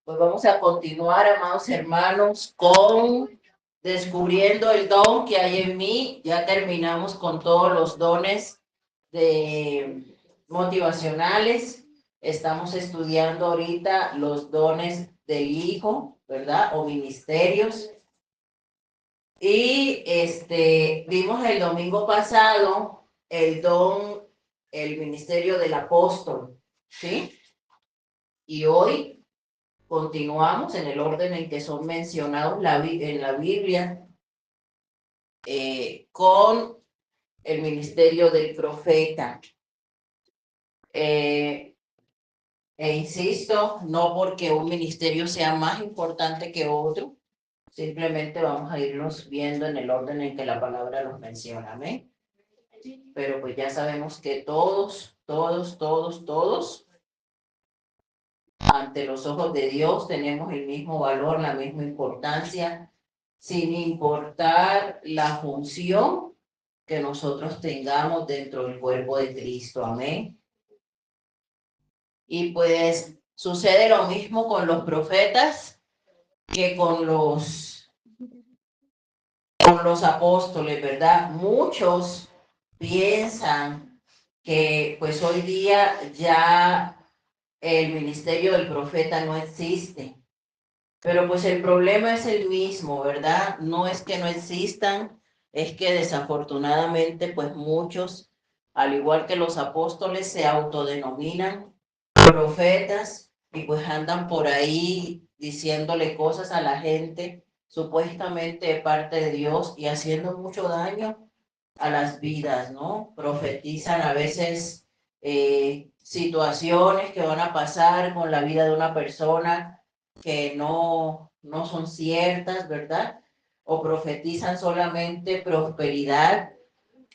Pues vamos a continuar, amados hermanos, con descubriendo el don que hay en mí. Ya terminamos con todos los dones de motivacionales. Estamos estudiando ahorita los dones del Hijo, ¿verdad? O ministerios. Y vimos el domingo pasado el don, el ministerio del apóstol, ¿sí? Y hoy continuamos en el orden en que son mencionados en la Biblia con el ministerio del profeta. Insisto, no porque un ministerio sea más importante que otro, simplemente vamos a irnos viendo en el orden en que la palabra los menciona, ¿amén? Pero pues ya sabemos que todos, ante los ojos de Dios tenemos el mismo valor, la misma importancia, sin importar la función que nosotros tengamos dentro del cuerpo de Cristo. Amén. Y pues sucede lo mismo con los profetas que con los apóstoles, ¿verdad? Muchos piensan que pues hoy día ya el ministerio del profeta no existe. Pero pues el problema es el mismo, ¿verdad? No es que no existan, es que desafortunadamente pues muchos, al igual que los apóstoles, se autodenominan profetas y pues andan por ahí diciéndole cosas a la gente supuestamente de parte de Dios y haciendo mucho daño a las vidas, ¿no? Profetizan a veces situaciones que van a pasar con la vida de una persona que no son ciertas, ¿verdad? O profetizan solamente prosperidad,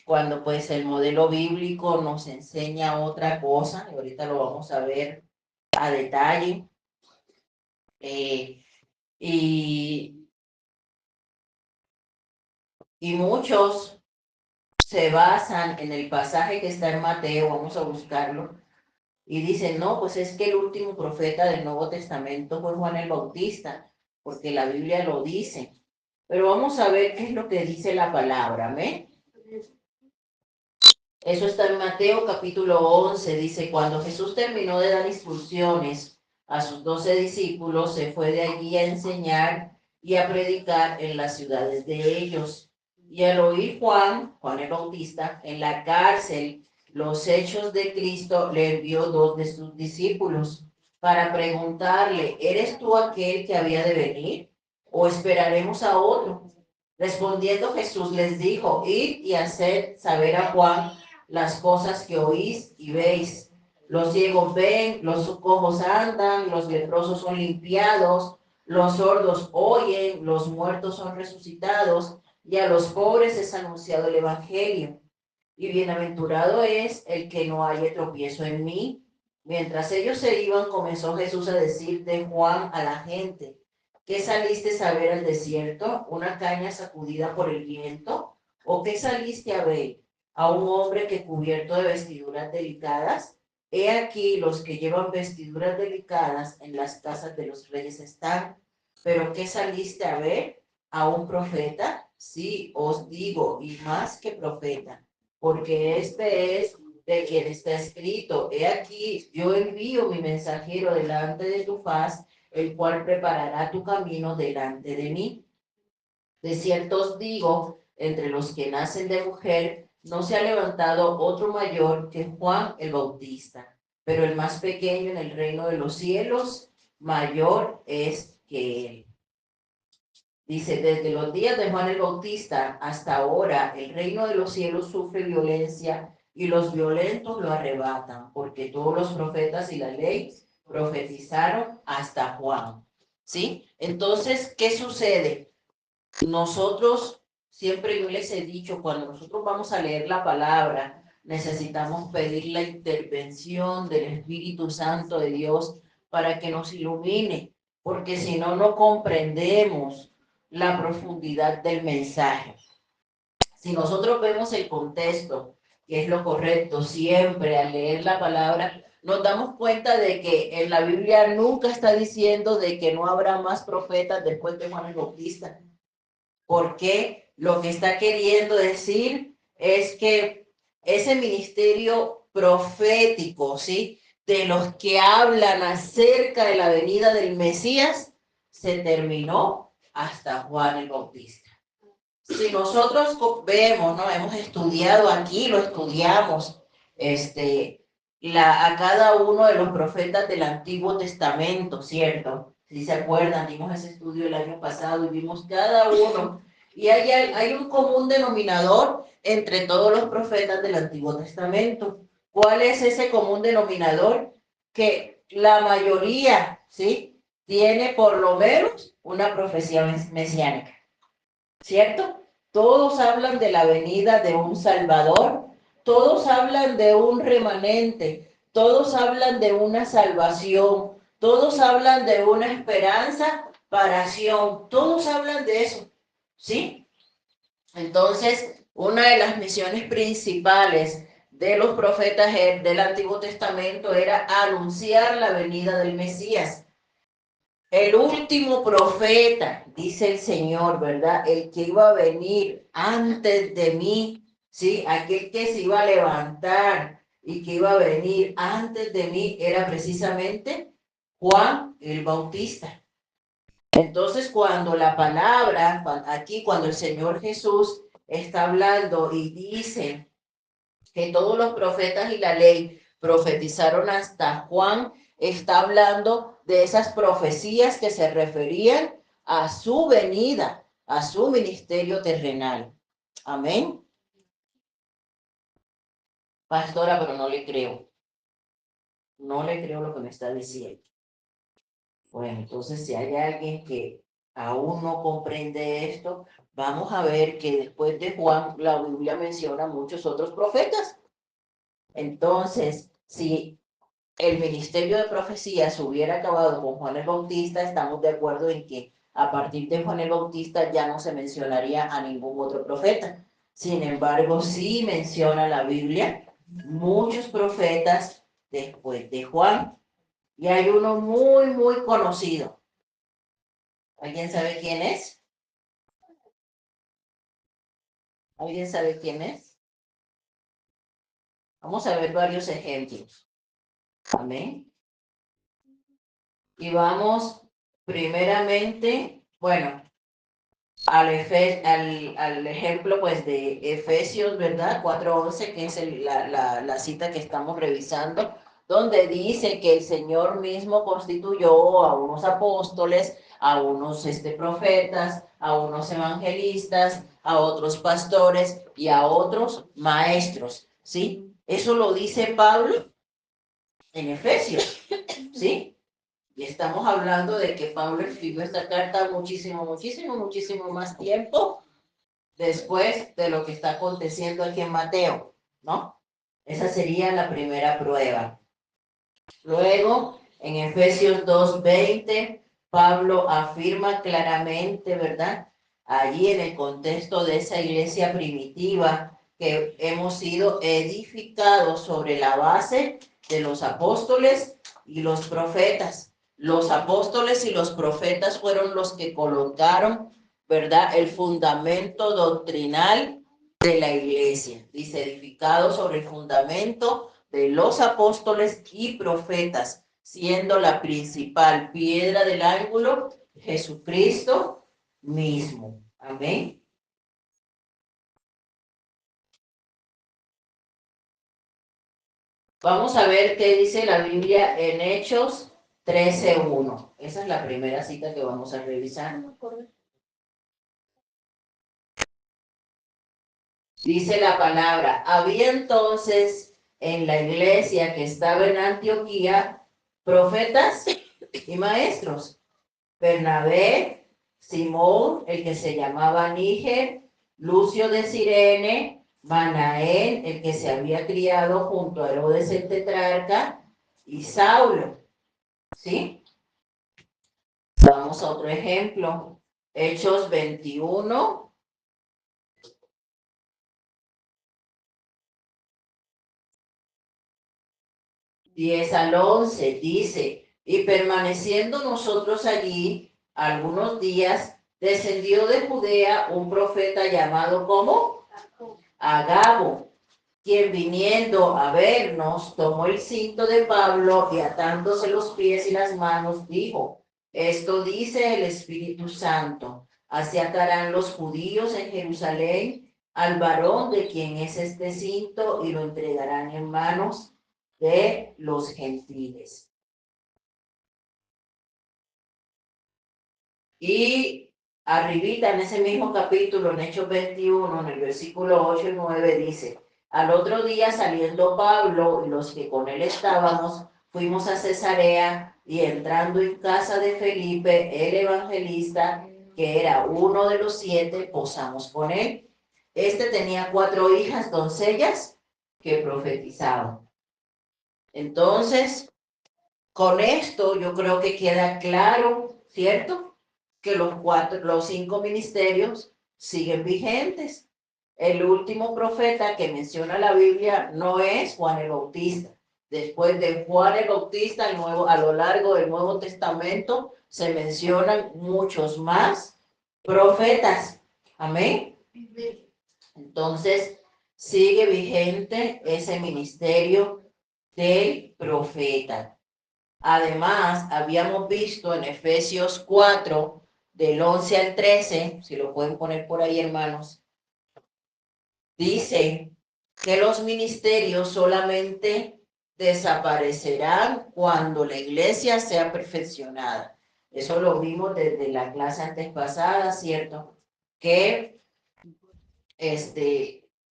cuando pues el modelo bíblico nos enseña otra cosa, y ahorita lo vamos a ver a detalle. Y, y muchos se basan en el pasaje que está en Mateo, vamos a buscarlo, y dicen, no, pues es que el último profeta del Nuevo Testamento fue Juan el Bautista, porque la Biblia lo dice. Pero vamos a ver qué es lo que dice la palabra, ¿amén? Eso está en Mateo capítulo 11, dice, cuando Jesús terminó de dar instrucciones a sus 12 discípulos, se fue de allí a enseñar y a predicar en las ciudades de ellos. Y al oír Juan el Bautista, en la cárcel, los hechos de Cristo, le envió 2 de sus discípulos para preguntarle, ¿eres tú aquel que había de venir? ¿O esperaremos a otro? Respondiendo Jesús les dijo, id y haced saber a Juan las cosas que oís y veis. Los ciegos ven, los cojos andan, los leprosos son limpiados, los sordos oyen, los muertos son resucitados, y a los pobres es anunciado el Evangelio. Y bienaventurado es el que no haya tropiezo en mí. Mientras ellos se iban, comenzó Jesús a decir de Juan a la gente, ¿qué saliste a ver al desierto? ¿Una caña sacudida por el viento? ¿O qué saliste a ver? ¿A un hombre que cubierto de vestiduras delicadas? He aquí los que llevan vestiduras delicadas en las casas de los reyes están. ¿Pero qué saliste a ver? ¿A un profeta? Sí, os digo, y más que profeta, porque este es de quien está escrito, he aquí, yo envío mi mensajero delante de tu faz, el cual preparará tu camino delante de mí. De cierto os digo, entre los que nacen de mujer, no se ha levantado otro mayor que Juan el Bautista, pero el más pequeño en el reino de los cielos, mayor es que él. Dice, desde los días de Juan el Bautista hasta ahora, el reino de los cielos sufre violencia y los violentos lo arrebatan, porque todos los profetas y la ley profetizaron hasta Juan. ¿Sí? Entonces, ¿qué sucede? Nosotros, siempre yo les he dicho, cuando nosotros vamos a leer la palabra, necesitamos pedir la intervención del Espíritu Santo de Dios para que nos ilumine, porque si no, no comprendemos la profundidad del mensaje. Si nosotros vemos el contexto, que es lo correcto, siempre al leer la palabra, nos damos cuenta de que en la Biblia nunca está diciendo de que no habrá más profetas después de Juan el Bautista. Porque lo que está queriendo decir es que ese ministerio profético, ¿sí? De los que hablan acerca de la venida del Mesías, se terminó hasta Juan el Bautista. Si nosotros vemos, ¿no? Hemos estudiado aquí, lo estudiamos, a cada uno de los profetas del Antiguo Testamento, ¿cierto? Si se acuerdan, dimos ese estudio el año pasado y vimos cada uno. Y hay un común denominador entre todos los profetas del Antiguo Testamento. ¿Cuál es ese común denominador? Que la mayoría, ¿sí? Tiene por lo menos una profecía mesiánica, ¿cierto? Todos hablan de la venida de un Salvador, todos hablan de un remanente, todos hablan de una salvación, todos hablan de una esperanza para Sion, todos hablan de eso, ¿sí? Entonces, una de las misiones principales de los profetas del Antiguo Testamento era anunciar la venida del Mesías. El último profeta, dice el Señor, ¿verdad? El que iba a venir antes de mí, ¿sí? Aquel que se iba a levantar y que iba a venir antes de mí era precisamente Juan el Bautista. Entonces, cuando la palabra, aquí cuando el Señor Jesús está hablando y dice que todos los profetas y la ley profetizaron hasta Juan, está hablando de esas profecías que se referían a su venida, a su ministerio terrenal. Amén. Pastora, pero no le creo. No le creo lo que me está diciendo. Bueno, entonces si hay alguien que aún no comprende esto, vamos a ver que después de Juan, la Biblia menciona muchos otros profetas. Entonces, si el ministerio de profecía se hubiera acabado con Juan el Bautista, estamos de acuerdo en que a partir de Juan el Bautista ya no se mencionaría a ningún otro profeta. Sin embargo, sí menciona la Biblia muchos profetas después de Juan. Y hay uno muy, muy conocido. ¿Alguien sabe quién es? ¿Alguien sabe quién es? Vamos a ver varios ejemplos. Amén. Y vamos primeramente, bueno, al ejemplo pues de Efesios, ¿verdad? 4:11, que es la cita que estamos revisando, donde dice que el Señor mismo constituyó a unos apóstoles, a unos profetas, a unos evangelistas, a otros pastores y a otros maestros, ¿sí? Eso lo dice Pablo en Efesios, ¿sí? Y estamos hablando de que Pablo escribió esta carta muchísimo más tiempo después de lo que está aconteciendo aquí en Mateo, ¿no? Esa sería la primera prueba. Luego, en Efesios 2:20, Pablo afirma claramente, ¿verdad? Allí en el contexto de esa iglesia primitiva, que hemos sido edificados sobre la base de los apóstoles y los profetas. Los apóstoles y los profetas fueron los que colocaron, ¿verdad?, el fundamento doctrinal de la iglesia. Dice, edificado sobre el fundamento de los apóstoles y profetas, siendo la principal piedra del ángulo Jesucristo mismo. Amén. Vamos a ver qué dice la Biblia en Hechos 13:1. Esa es la primera cita que vamos a revisar. Dice la palabra, había entonces en la iglesia que estaba en Antioquía profetas y maestros. Bernabé, Simón, el que se llamaba Níger, Lucio de Cirene, Manaén, el que se había criado junto a Herodes el tetrarca, y Saulo. ¿Sí? Vamos a otro ejemplo. Hechos 21. 10 al 11 dice, y permaneciendo nosotros allí algunos días, descendió de Judea un profeta llamado como Agabo, quien viniendo a vernos tomó el cinto de Pablo y atándose los pies y las manos dijo, esto dice el Espíritu Santo, así atarán los judíos en Jerusalén al varón de quien es este cinto y lo entregarán en manos de los gentiles. Y arribita en ese mismo capítulo, en Hechos 21, en el versículo 8 y 9, dice, al otro día saliendo Pablo y los que con él estábamos, fuimos a Cesarea y entrando en casa de Felipe, el evangelista, que era uno de los 7, posamos con él. Este tenía 4 hijas, doncellas, que profetizaban. Entonces, con esto yo creo que queda claro, ¿cierto? Que los 5 ministerios siguen vigentes. El último profeta que menciona la Biblia no es Juan el Bautista. Después de Juan el Bautista, a lo largo del Nuevo Testamento, se mencionan muchos más profetas. Amén. Entonces, sigue vigente ese ministerio del profeta. Además, habíamos visto en Efesios 4, del 11 al 13, si lo pueden poner por ahí, hermanos, dice que los ministerios solamente desaparecerán cuando la iglesia sea perfeccionada. Eso lo vimos desde la clase antes pasada, ¿cierto? Que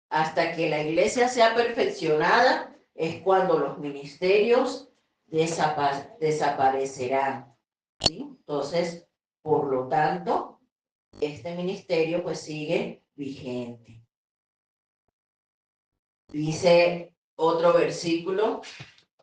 hasta que la iglesia sea perfeccionada es cuando los ministerios desaparecerán. ¿Sí? Entonces, por lo tanto, este ministerio pues sigue vigente. Dice otro versículo,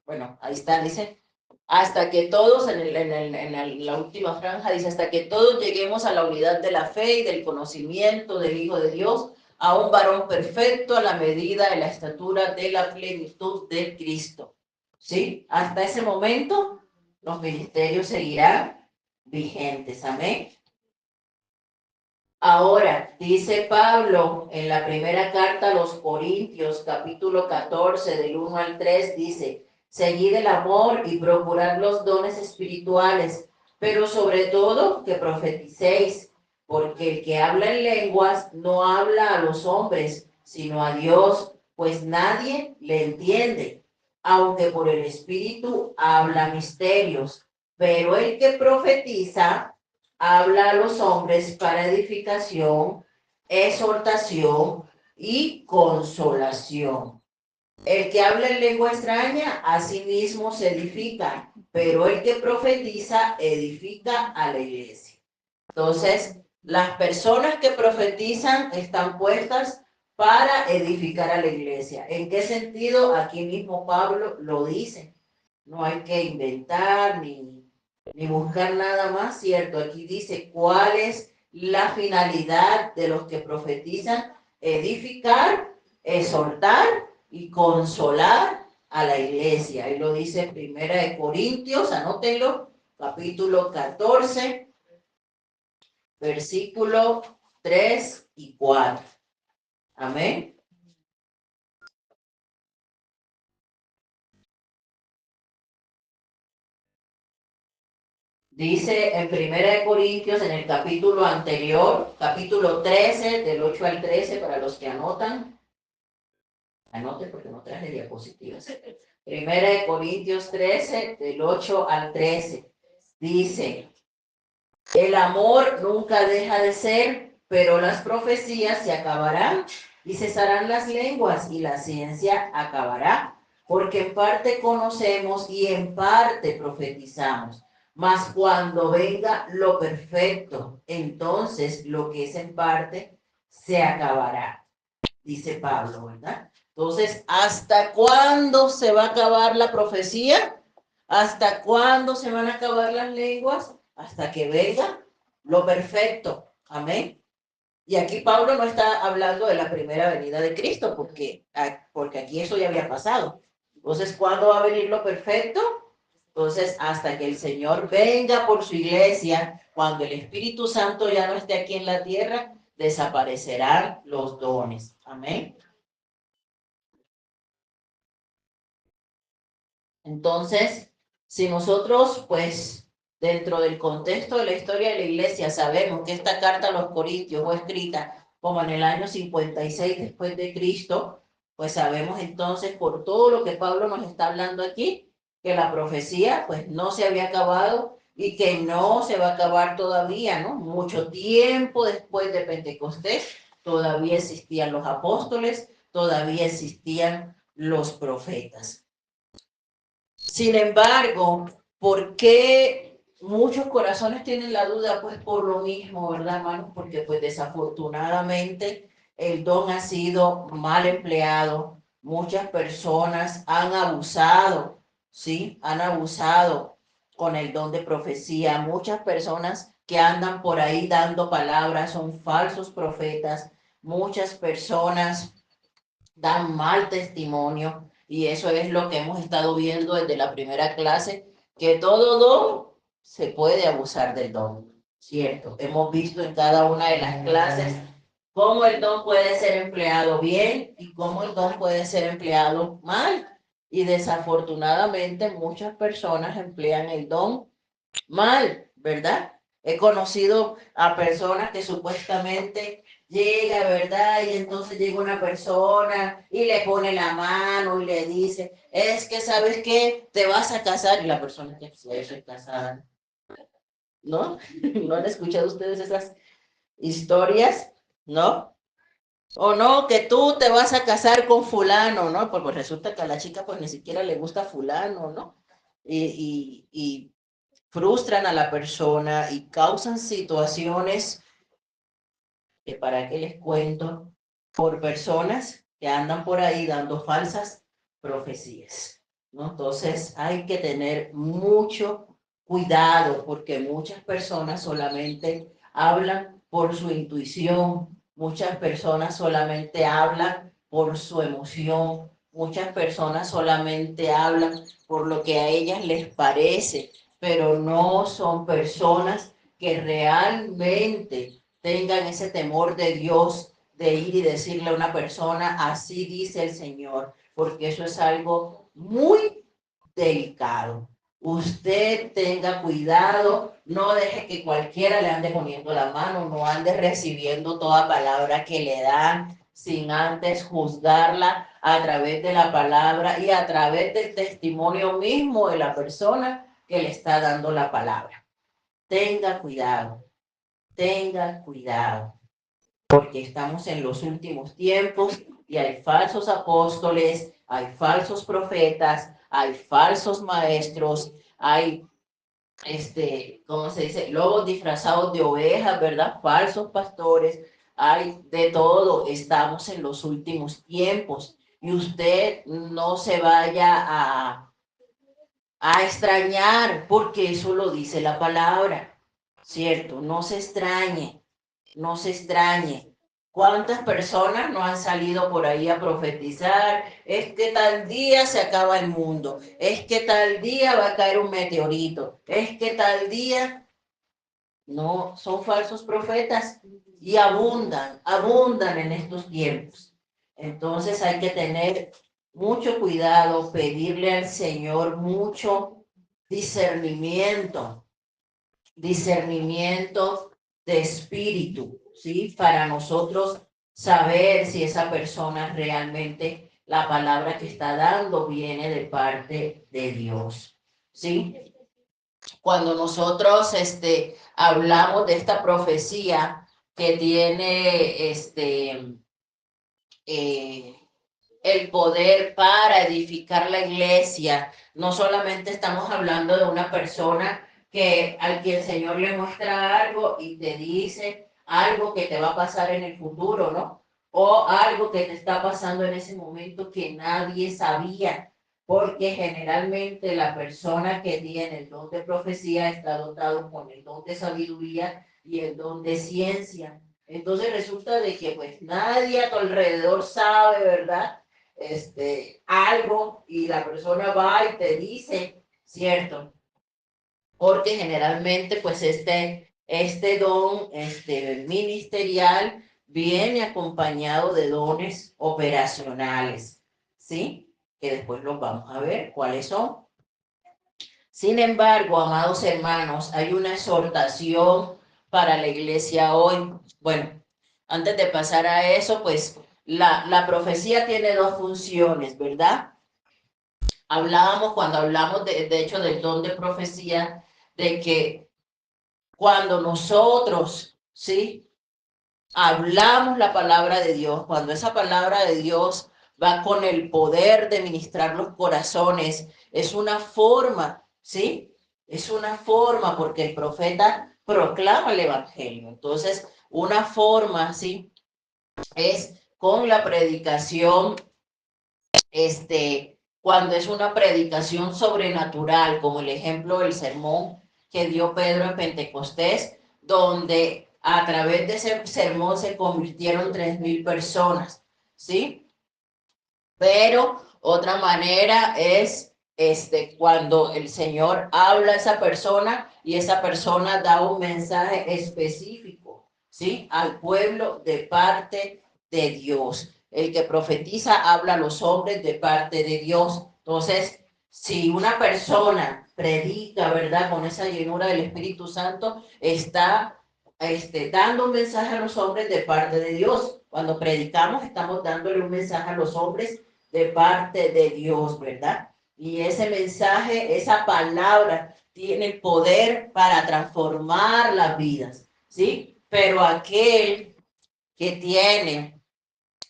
bueno, ahí está, dice, hasta que todos, en la última franja, dice, hasta que todos lleguemos a la unidad de la fe y del conocimiento del Hijo de Dios, a un varón perfecto a la medida de la estatura de la plenitud de Cristo. ¿Sí? Hasta ese momento, los ministerios seguirán vigentes. Amén. Ahora, dice Pablo en la primera carta a los Corintios, capítulo 14, del 1 al 3, dice, seguid el amor y procurad los dones espirituales, pero sobre todo que profeticéis, porque el que habla en lenguas no habla a los hombres, sino a Dios, pues nadie le entiende, aunque por el Espíritu habla misterios, pero el que profetiza habla a los hombres para edificación, exhortación y consolación. El que habla en lengua extraña, a sí mismo se edifica, pero el que profetiza, edifica a la iglesia. Entonces, las personas que profetizan están puestas para edificar a la iglesia. ¿En qué sentido? Aquí mismo Pablo lo dice. No hay que inventar ni buscar nada más, ¿cierto? Aquí dice cuál es la finalidad de los que profetizan: edificar, exhortar y consolar a la iglesia. Ahí lo dice Primera de Corintios, anótenlo, capítulo 14, versículo 3 y 4. Amén. Dice en Primera de Corintios, en el capítulo anterior, capítulo 13, del 8 al 13, para los que anotan. Anoten porque no traje diapositivas. Primera de Corintios 13, del 8 al 13. Dice, el amor nunca deja de ser, pero las profecías se acabarán y cesarán las lenguas y la ciencia acabará, porque en parte conocemos y en parte profetizamos. Mas cuando venga lo perfecto, entonces lo que es en parte se acabará, dice Pablo, ¿verdad? Entonces, ¿hasta cuándo se va a acabar la profecía? ¿Hasta cuándo se van a acabar las lenguas? Hasta que venga lo perfecto. Amén. Y aquí Pablo no está hablando de la primera venida de Cristo, porque aquí eso ya había pasado. Entonces, ¿cuándo va a venir lo perfecto? Entonces, hasta que el Señor venga por su iglesia, cuando el Espíritu Santo ya no esté aquí en la tierra, desaparecerán los dones. Amén. Entonces, si nosotros, pues, dentro del contexto de la historia de la iglesia, sabemos que esta carta a los Corintios fue escrita como en el año 56 después de Cristo, pues sabemos entonces por todo lo que Pablo nos está hablando aquí, que la profecía, pues, no se había acabado y que no se va a acabar todavía, ¿no? Mucho tiempo después de Pentecostés, todavía existían los apóstoles, todavía existían los profetas. Sin embargo, ¿por qué muchos corazones tienen la duda? Pues por lo mismo, ¿verdad, hermanos? Porque pues desafortunadamente el don ha sido mal empleado. Muchas personas han abusado, ¿sí? Han abusado con el don de profecía. Muchas personas que andan por ahí dando palabras son falsos profetas. Muchas personas dan mal testimonio y eso es lo que hemos estado viendo desde la primera clase, que todo don se puede abusar del don, ¿cierto? Hemos visto en cada una de las clases cómo el don puede ser empleado bien y cómo el don puede ser empleado mal. Y desafortunadamente muchas personas emplean el don mal, ¿verdad? He conocido a personas que supuestamente llega, ¿verdad? Y entonces llega una persona y le pone la mano y le dice, es que, ¿sabes qué? Te vas a casar. Y la persona que se es casada, ¿no? ¿No han escuchado ustedes esas historias? ¿No? O no, que tú te vas a casar con fulano, ¿no? Pues resulta que a la chica pues ni siquiera le gusta fulano, ¿no? Y frustran a la persona y causan situaciones que para qué les cuento, por personas que andan por ahí dando falsas profecías, ¿no? Entonces hay que tener mucho cuidado porque muchas personas solamente hablan por su intuición, muchas personas solamente hablan por su emoción, muchas personas solamente hablan por lo que a ellas les parece, pero no son personas que realmente tengan ese temor de Dios, de ir y decirle a una persona, así dice el Señor, porque eso es algo muy delicado. Usted tenga cuidado, no deje que cualquiera le ande poniendo la mano, no ande recibiendo toda palabra que le dan sin antes juzgarla a través de la palabra y a través del testimonio mismo de la persona que le está dando la palabra. Tenga cuidado, tenga cuidado, porque estamos en los últimos tiempos y hay falsos apóstoles, hay falsos profetas, hay falsos maestros, hay, ¿cómo se dice? Lobos disfrazados de ovejas, ¿verdad? Falsos pastores, hay de todo. Estamos en los últimos tiempos y usted no se vaya a extrañar, porque eso lo dice la palabra, ¿cierto? No se extrañe, no se extrañe. ¿Cuántas personas no han salido por ahí a profetizar? Es que tal día se acaba el mundo, es que tal día va a caer un meteorito, es que tal día... No, son falsos profetas y abundan, abundan en estos tiempos. Entonces hay que tener mucho cuidado, pedirle al Señor mucho discernimiento, discernimiento de espíritu, ¿sí? Para nosotros saber si esa persona realmente la palabra que está dando viene de parte de Dios, ¿sí? Cuando nosotros hablamos de esta profecía que tiene eh, el poder para edificar la iglesia, no solamente estamos hablando de una persona que al que el Señor le muestra algo y te dice algo que te va a pasar en el futuro, ¿no? O algo que te está pasando en ese momento que nadie sabía, porque generalmente la persona que tiene el don de profecía está dotado con el don de sabiduría y el don de ciencia. Entonces resulta de que pues nadie a tu alrededor sabe, ¿verdad? algo y la persona va y te dice, ¿cierto? Porque generalmente pues este don ministerial viene acompañado de dones operacionales, ¿sí? Que después los vamos a ver cuáles son. Sin embargo, amados hermanos, hay una exhortación para la iglesia hoy. Bueno, antes de pasar a eso, pues la profecía tiene dos funciones, ¿verdad? Hablábamos cuando hablamos de hecho del don de profecía, de que cuando nosotros, ¿sí? Hablamos la palabra de Dios, cuando esa palabra de Dios va con el poder de ministrar los corazones, es una forma, ¿sí? Es una forma porque el profeta proclama el evangelio. Entonces, una forma, ¿sí? Es con la predicación, cuando es una predicación sobrenatural, como el ejemplo del sermón que dio Pedro en Pentecostés, donde a través de ese sermón se convirtieron 3,000 personas, ¿sí? Pero otra manera es cuando el Señor habla a esa persona y esa persona da un mensaje específico, ¿sí? Al pueblo de parte de Dios. El que profetiza habla a los hombres de parte de Dios. Entonces, si una persona predica, ¿verdad? Con esa llenura del Espíritu Santo, está dando un mensaje a los hombres de parte de Dios. Cuando predicamos, estamos dándole un mensaje a los hombres de parte de Dios, ¿verdad? Y ese mensaje, esa palabra, tiene el poder para transformar las vidas, ¿sí? Pero aquel que tiene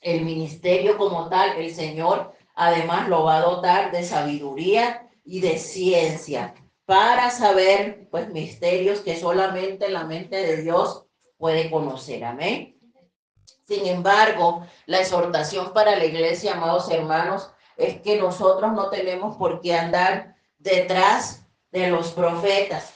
el ministerio como tal, el Señor además lo va a dotar de sabiduría y de ciencia para saber, pues, misterios que solamente la mente de Dios puede conocer. Amén. Sin embargo, la exhortación para la iglesia, amados hermanos, es que nosotros no tenemos por qué andar detrás de los profetas.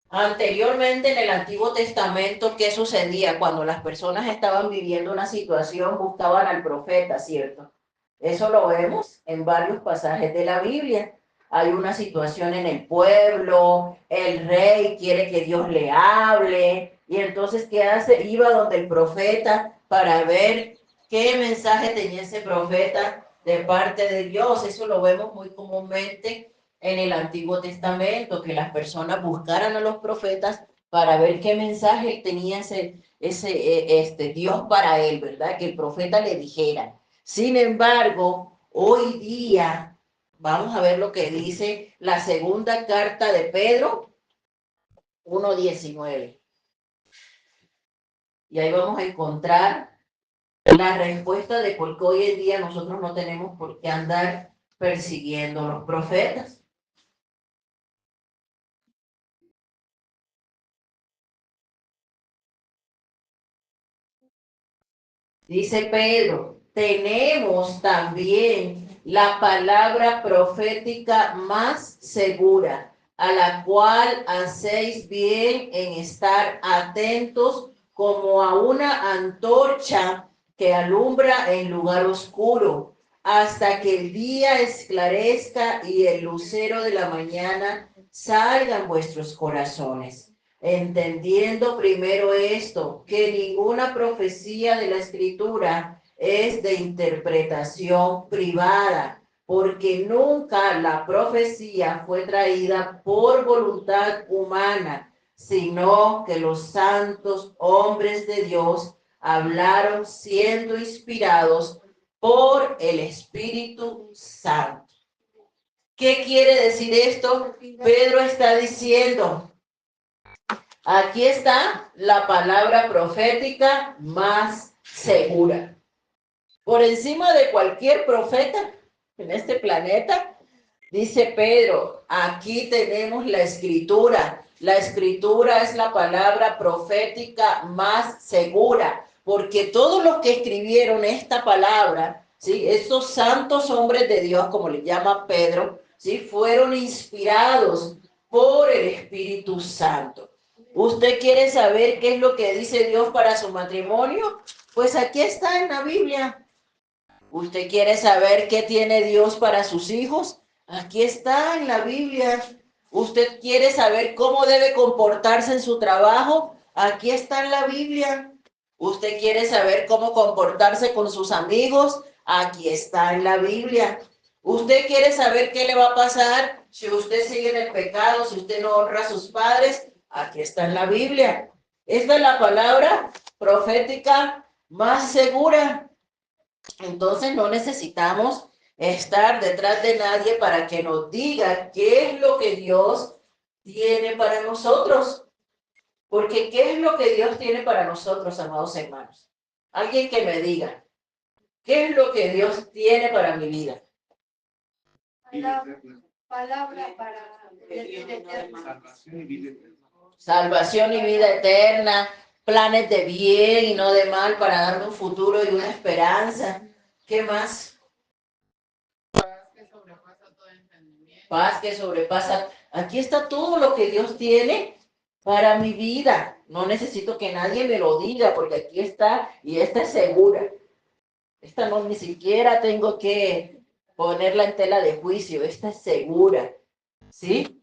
Anteriormente en el Antiguo Testamento, ¿qué sucedía? Cuando las personas estaban viviendo una situación, buscaban al profeta, ¿cierto? Eso lo vemos en varios pasajes de la Biblia. Hay una situación en el pueblo, el rey quiere que Dios le hable, y entonces, ¿qué hace? Iba donde el profeta para ver qué mensaje tenía ese profeta de parte de Dios. Eso lo vemos muy comúnmente en el Antiguo Testamento, que las personas buscaran a los profetas para ver qué mensaje tenía ese Dios para él, ¿verdad? Que el profeta le dijera. Sin embargo, hoy día, vamos a ver lo que dice la segunda carta de Pedro 1:19. Y ahí vamos a encontrar la respuesta de por qué hoy en día nosotros no tenemos por qué andar persiguiendo a los profetas. Dice Pedro, tenemos también la palabra profética más segura, a la cual hacéis bien en estar atentos como a una antorcha que alumbra en lugar oscuro, hasta que el día esclarezca y el lucero de la mañana salga en vuestros corazones. Entendiendo primero esto, que ninguna profecía de la Escritura es de interpretación privada, porque nunca la profecía fue traída por voluntad humana, sino que los santos hombres de Dios hablaron siendo inspirados por el Espíritu Santo. ¿Qué quiere decir esto? Pedro está diciendo, aquí está la palabra profética más segura. Por encima de cualquier profeta en este planeta, dice Pedro, aquí tenemos la escritura. La escritura es la palabra profética más segura, porque todos los que escribieron esta palabra, ¿sí? Estos santos hombres de Dios, como le llama Pedro, ¿sí? Fueron inspirados por el Espíritu Santo. ¿Usted quiere saber qué es lo que dice Dios para su matrimonio? Pues aquí está en la Biblia. ¿Usted quiere saber qué tiene Dios para sus hijos? Aquí está en la Biblia. ¿Usted quiere saber cómo debe comportarse en su trabajo? Aquí está en la Biblia. ¿Usted quiere saber cómo comportarse con sus amigos? Aquí está en la Biblia. ¿Usted quiere saber qué le va a pasar si usted sigue en el pecado, si usted no honra a sus padres? Aquí está en la Biblia. Esta es la palabra profética más segura. Entonces no necesitamos estar detrás de nadie para que nos diga qué es lo que Dios tiene para nosotros. Porque ¿qué es lo que Dios tiene para nosotros, amados hermanos? Alguien que me diga, ¿qué es lo que Dios tiene para mi vida? Palabra para vida eterna. Salvación y vida eterna, planes de bien y no de mal para darme un futuro y una esperanza. ¿Qué más? Paz que sobrepasa todo entendimiento. Paz que sobrepasa. Aquí está todo lo que Dios tiene para mi vida. No necesito que nadie me lo diga porque aquí está y esta es segura. Esta no ni siquiera tengo que ponerla en tela de juicio. Esta es segura. ¿Sí?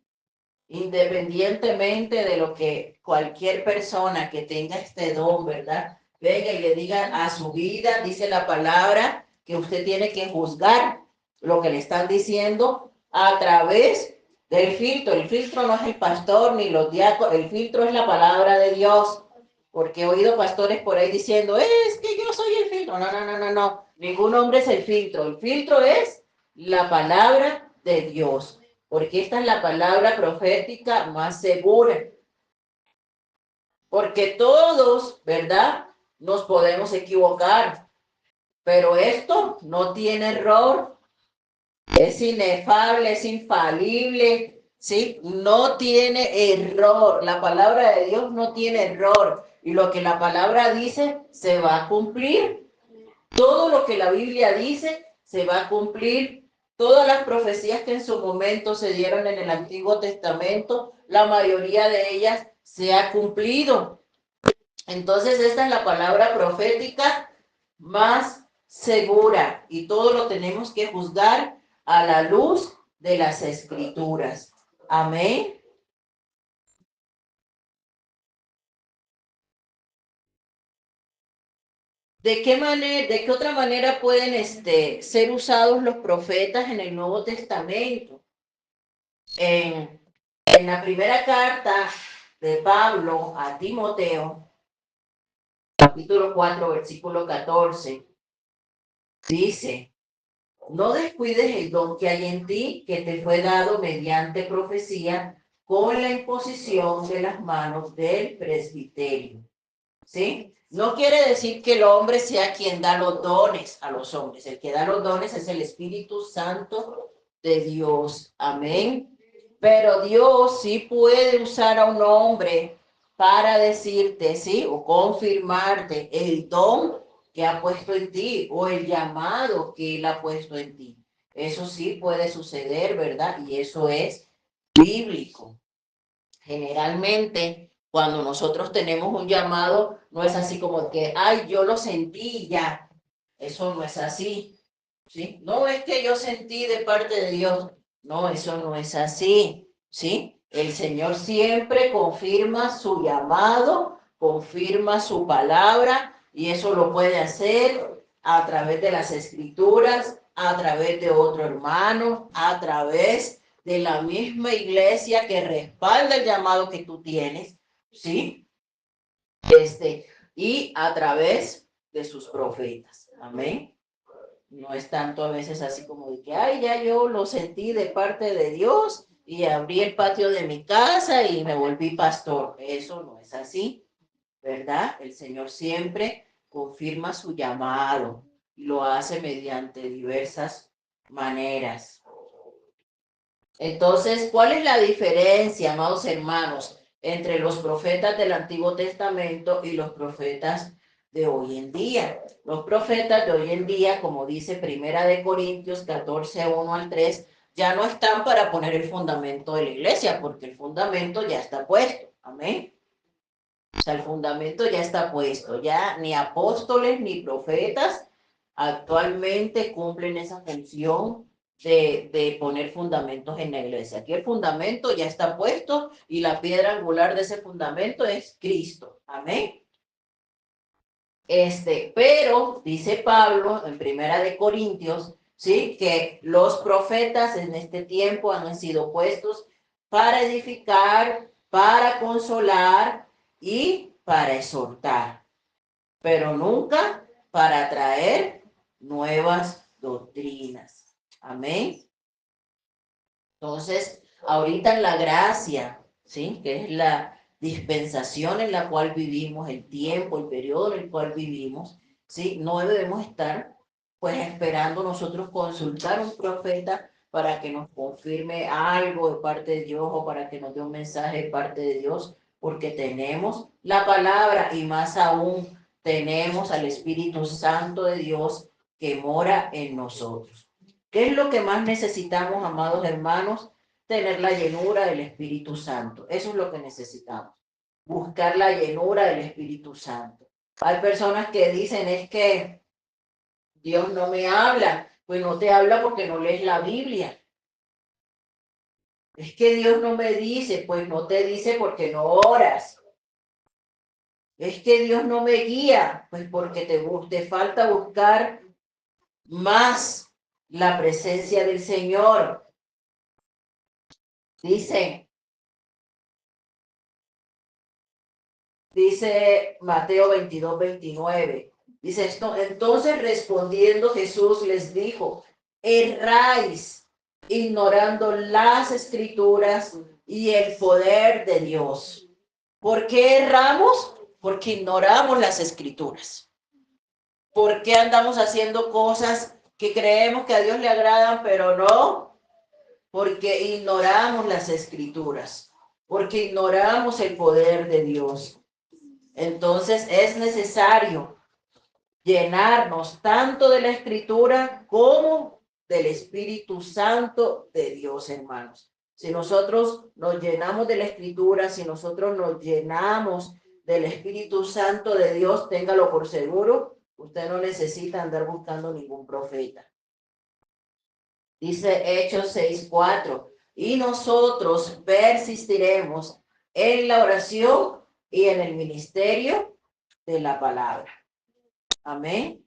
Independientemente de lo que cualquier persona que tenga este don, ¿verdad? Venga y le diga a su vida, dice la palabra, que usted tiene que juzgar lo que le están diciendo a través del filtro. El filtro no es el pastor ni los diáconos, el filtro es la palabra de Dios. Porque he oído pastores por ahí diciendo, es que yo soy el filtro. No, no, no, no, no. Ningún hombre es el filtro. El filtro es la palabra de Dios. Porque esta es la palabra profética más segura. Porque todos, ¿verdad? Nos podemos equivocar. Pero esto no tiene error. Es inefable, es infalible, ¿sí? No tiene error. La palabra de Dios no tiene error. Y lo que la palabra dice se va a cumplir. Todo lo que la Biblia dice se va a cumplir. Todas las profecías que en su momento se dieron en el Antiguo Testamento, la mayoría de ellas se ha cumplido. Entonces esta es la palabra profética más segura y todo lo tenemos que juzgar a la luz de las Escrituras. Amén. ¿De qué manera, de qué otra manera pueden ser usados los profetas en el Nuevo Testamento? En la primera carta de Pablo a Timoteo, capítulo 4, versículo 14, dice, no descuides el don que hay en ti, que te fue dado mediante profecía con la imposición de las manos del presbiterio. ¿Sí? No quiere decir que el hombre sea quien da los dones a los hombres. El que da los dones es el Espíritu Santo de Dios. Amén. Pero Dios sí puede usar a un hombre para decirte, ¿sí? O confirmarte el don que ha puesto en ti o el llamado que él ha puesto en ti. Eso sí puede suceder, ¿verdad? Y eso es bíblico. Generalmente, cuando nosotros tenemos un llamado, no es así como que, ay, yo lo sentí ya. Eso no es así, ¿sí? No es que yo sentí de parte de Dios. No, eso no es así, ¿sí? El Señor siempre confirma su llamado, confirma su palabra, y eso lo puede hacer a través de las Escrituras, a través de otro hermano, a través de la misma iglesia que respalda el llamado que tú tienes, ¿sí? Y a través de sus profetas. Amén. No es tanto a veces así como de que, ay, ya yo lo sentí de parte de Dios y abrí el patio de mi casa y me volví pastor. Eso no es así, ¿verdad? El Señor siempre confirma su llamado y lo hace mediante diversas maneras. Entonces, ¿cuál es la diferencia, amados hermanos, entre los profetas del Antiguo Testamento y los profetas de hoy en día? Los profetas de hoy en día, como dice Primera de Corintios 14, 1 al 3, ya no están para poner el fundamento de la iglesia, porque el fundamento ya está puesto. Amén. O sea, el fundamento ya está puesto, ya ni apóstoles ni profetas actualmente cumplen esa función de poner fundamentos en la iglesia. Aquí el fundamento ya está puesto y la piedra angular de ese fundamento es Cristo. Amén. Pero dice Pablo en Primera de Corintios, ¿sí? Que los profetas en este tiempo han sido puestos para edificar, para consolar y para exhortar, pero nunca para traer nuevas doctrinas. Amén. Entonces, ahorita en la gracia, ¿sí? Que es la dispensación en la cual vivimos, el tiempo, el periodo en el cual vivimos, ¿sí? No debemos estar, pues, esperando nosotros consultar a un profeta para que nos confirme algo de parte de Dios o para que nos dé un mensaje de parte de Dios, porque tenemos la palabra y más aún tenemos al Espíritu Santo de Dios que mora en nosotros. ¿Qué es lo que más necesitamos, amados hermanos? Tener la llenura del Espíritu Santo. Eso es lo que necesitamos. Buscar la llenura del Espíritu Santo. Hay personas que dicen es que Dios no me habla. Pues no te habla porque no lees la Biblia. Es que Dios no me dice, pues no te dice porque no oras. Es que Dios no me guía, pues porque te falta buscar más la presencia del Señor. Dice Mateo 22-29. Dice esto, entonces respondiendo Jesús les dijo, erráis ignorando las escrituras y el poder de Dios. ¿Por qué erramos? Porque ignoramos las escrituras. ¿Por qué andamos haciendo cosas que creemos que a Dios le agradan, pero no? Porque ignoramos las escrituras, porque ignoramos el poder de Dios. Entonces es necesario llenarnos tanto de la escritura como del Espíritu Santo de Dios, hermanos. Si nosotros nos llenamos de la escritura, si nosotros nos llenamos del Espíritu Santo de Dios, téngalo por seguro, usted no necesita andar buscando ningún profeta. Dice Hechos 6:4, y nosotros persistiremos en la oración y en el ministerio de la palabra. Amén.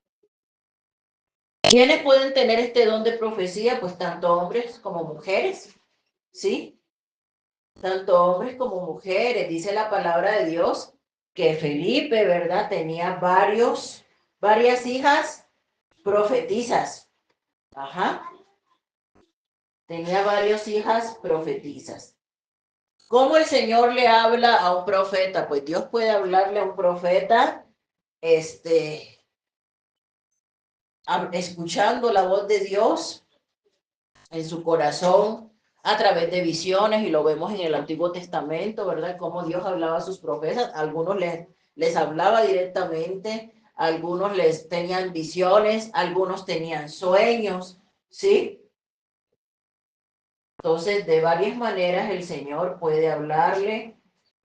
¿Quiénes pueden tener este don de profecía? Pues tanto hombres como mujeres, ¿sí? Tanto hombres como mujeres. Dice la palabra de Dios que Felipe, ¿verdad? Tenía varias hijas profetizas. Ajá. Tenía varias hijas profetizas. ¿Cómo el Señor le habla a un profeta? Pues Dios puede hablarle a un profeta, escuchando la voz de Dios en su corazón a través de visiones, y lo vemos en el Antiguo Testamento, ¿verdad? Cómo Dios hablaba a sus profetas. Algunos les hablaba directamente, algunos les tenían visiones, algunos tenían sueños, ¿sí? Entonces, de varias maneras el Señor puede hablarle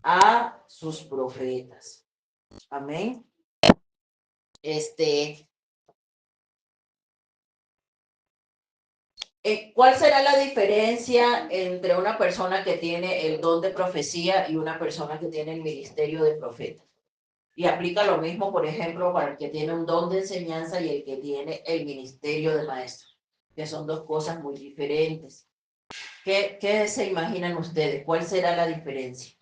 a sus profetas. Amén. ¿Cuál será la diferencia entre una persona que tiene el don de profecía y una persona que tiene el ministerio de profeta? Y aplica lo mismo, por ejemplo, para el que tiene un don de enseñanza y el que tiene el ministerio de maestro, que son dos cosas muy diferentes. ¿Qué se imaginan ustedes? ¿Cuál será la diferencia?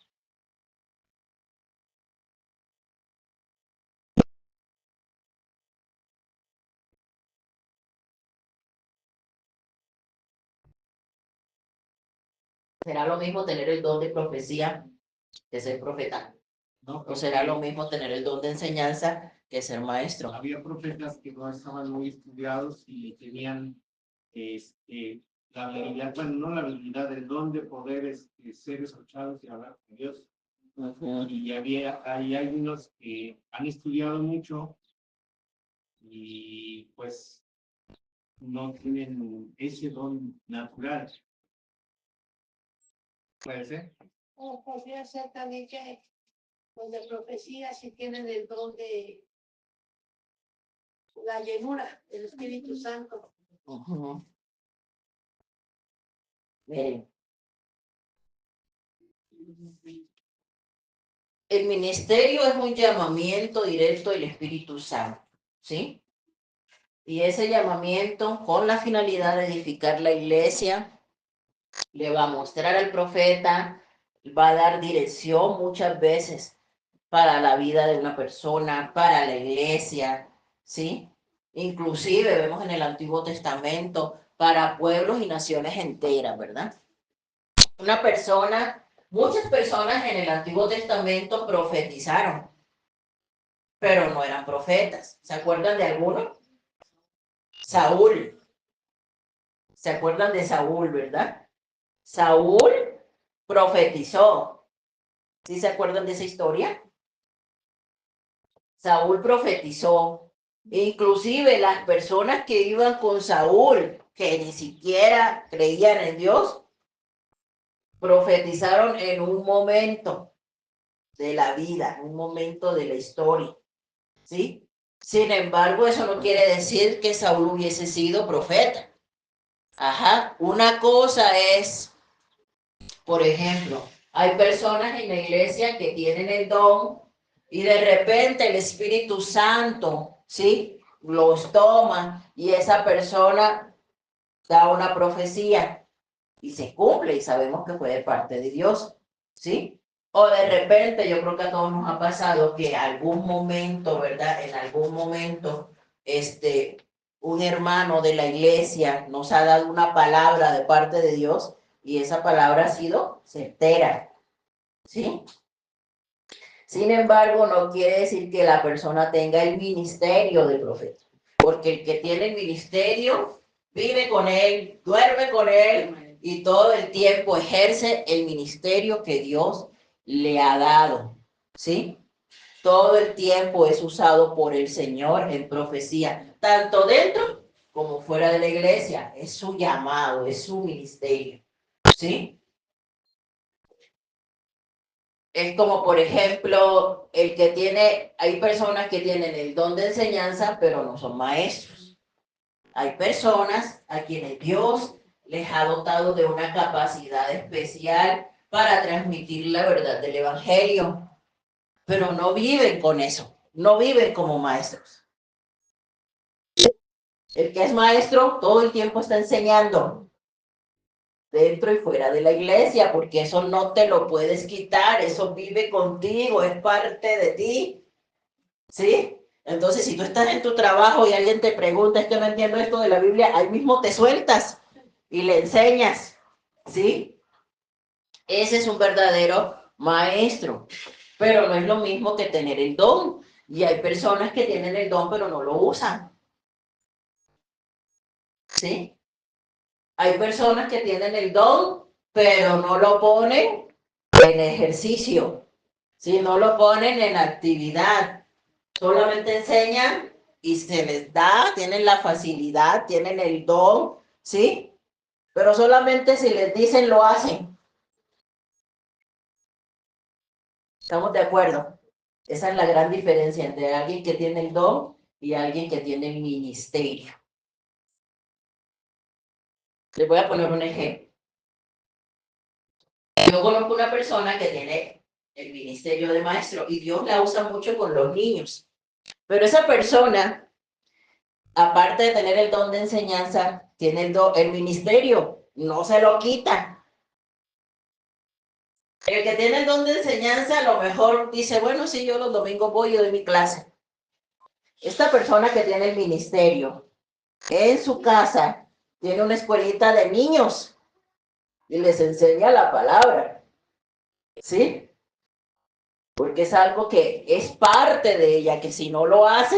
¿Será lo mismo tener el don de profecía que ser profeta? No, ¿O será lo mismo tener el don de enseñanza que ser maestro? había profetas que no estaban muy estudiados y tenían la habilidad, bueno, no la habilidad, el don de poder ser escuchados y hablar con Dios. Y hay algunos que han estudiado mucho y pues no tienen ese don natural. ¿Puede ser? O podría ser también que los de profecía sí tienen el don La llenura del Espíritu Santo. Miren, el ministerio es un llamamiento directo del Espíritu Santo, ¿sí? Y ese llamamiento, con la finalidad de edificar la iglesia, le va a mostrar al profeta, va a dar dirección muchas veces para la vida de una persona, para la iglesia, ¿sí? Inclusive vemos en el Antiguo Testamento para pueblos y naciones enteras, ¿verdad? Una persona, muchas personas en el Antiguo Testamento profetizaron, pero no eran profetas. ¿Se acuerdan de alguno? Saúl. ¿Se acuerdan de Saúl, verdad? Saúl profetizó. ¿Sí se acuerdan de esa historia? Saúl profetizó. Inclusive las personas que iban con Saúl, que ni siquiera creían en Dios, profetizaron en un momento de la vida, en un momento de la historia. ¿Sí? Sin embargo, eso no quiere decir que Saúl hubiese sido profeta. Ajá. Una cosa es, por ejemplo, hay personas en la iglesia que tienen el don y de repente el Espíritu Santo, ¿sí? Los toma y esa persona da una profecía y se cumple y sabemos que fue de parte de Dios, ¿sí? O de repente, yo creo que a todos nos ha pasado que algún momento, ¿verdad? En algún momento, un hermano de la iglesia nos ha dado una palabra de parte de Dios y esa palabra ha sido certera, ¿sí? Sin embargo, no quiere decir que la persona tenga el ministerio de profeta, porque el que tiene el ministerio vive con él, duerme con él y todo el tiempo ejerce el ministerio que Dios le ha dado, ¿sí? Todo el tiempo es usado por el Señor en profecía, tanto dentro como fuera de la iglesia. Es su llamado, es su ministerio, ¿sí? Es como, por ejemplo, el que tiene, hay personas que tienen el don de enseñanza, pero no son maestros. Hay personas a quienes Dios les ha dotado de una capacidad especial para transmitir la verdad del Evangelio, pero no viven con eso, no viven como maestros. El que es maestro todo el tiempo está enseñando, dentro y fuera de la iglesia, porque eso no te lo puedes quitar, eso vive contigo, es parte de ti, ¿sí? Entonces, si tú estás en tu trabajo y alguien te pregunta, es que no entiendo esto de la Biblia, ahí mismo te sueltas y le enseñas, ¿sí? Ese es un verdadero maestro, pero no es lo mismo que tener el don. Y hay personas que tienen el don, pero no lo usan, ¿sí? Hay personas que tienen el don, pero no lo ponen en ejercicio, ¿sí? No lo ponen en actividad. Solamente enseñan y se les da, tienen la facilidad, tienen el don, ¿sí? Pero solamente si les dicen, lo hacen. ¿Estamos de acuerdo? Esa es la gran diferencia entre alguien que tiene el don y alguien que tiene el ministerio. Les voy a poner un ejemplo. Yo conozco una persona que tiene el ministerio de maestro y Dios la usa mucho con los niños. Pero esa persona, aparte de tener el don de enseñanza, tiene el ministerio, no se lo quita. El que tiene el don de enseñanza a lo mejor dice, bueno, sí, yo los domingos voy y doy mi clase. Esta persona que tiene el ministerio en su casa tiene una escuelita de niños y les enseña la palabra, ¿sí? Porque es algo que es parte de ella, que si no lo hace,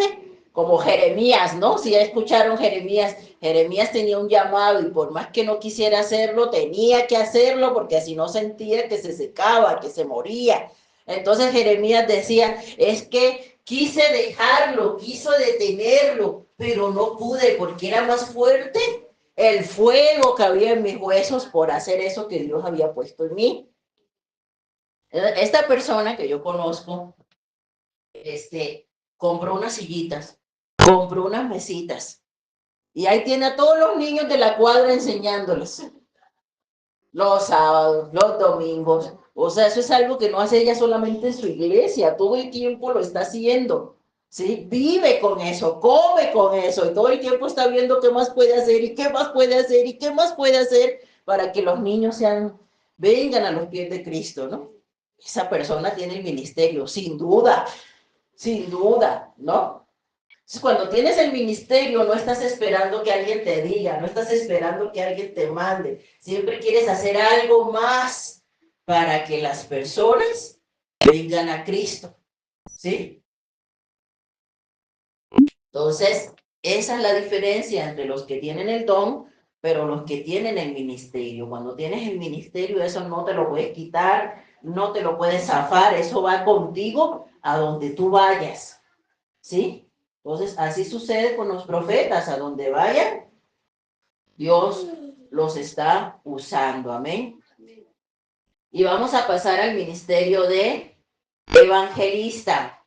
como Jeremías, ¿no? Si ya escucharon Jeremías, Jeremías tenía un llamado y por más que no quisiera hacerlo, tenía que hacerlo porque así no sentía que se secaba, que se moría. Entonces Jeremías decía, es que quise dejarlo, quiso detenerlo, pero no pude porque era más fuerte el fuego que había en mis huesos por hacer eso que Dios había puesto en mí. Esta persona que yo conozco, compró unas sillitas compró unas mesitas y ahí tiene a todos los niños de la cuadra enseñándoles los sábados, los domingos. O sea, eso es algo que no hace ella solamente en su iglesia, todo el tiempo lo está haciendo, ¿sí? Vive con eso, come con eso, y todo el tiempo está viendo qué más puede hacer, y qué más puede hacer, y qué más puede hacer para que los niños vengan a los pies de Cristo, ¿no? Esa persona tiene el ministerio, sin duda, ¿no? Entonces, cuando tienes el ministerio, no estás esperando que alguien te diga, no estás esperando que alguien te mande. Siempre quieres hacer algo más para que las personas vengan a Cristo, ¿sí? Entonces, esa es la diferencia entre los que tienen el don, pero los que tienen el ministerio. Cuando tienes el ministerio, eso no te lo puedes quitar, no te lo puedes zafar, eso va contigo a donde tú vayas, ¿sí? Entonces, así sucede con los profetas, a donde vayan, Dios los está usando, amén. Y vamos a pasar al ministerio de evangelista.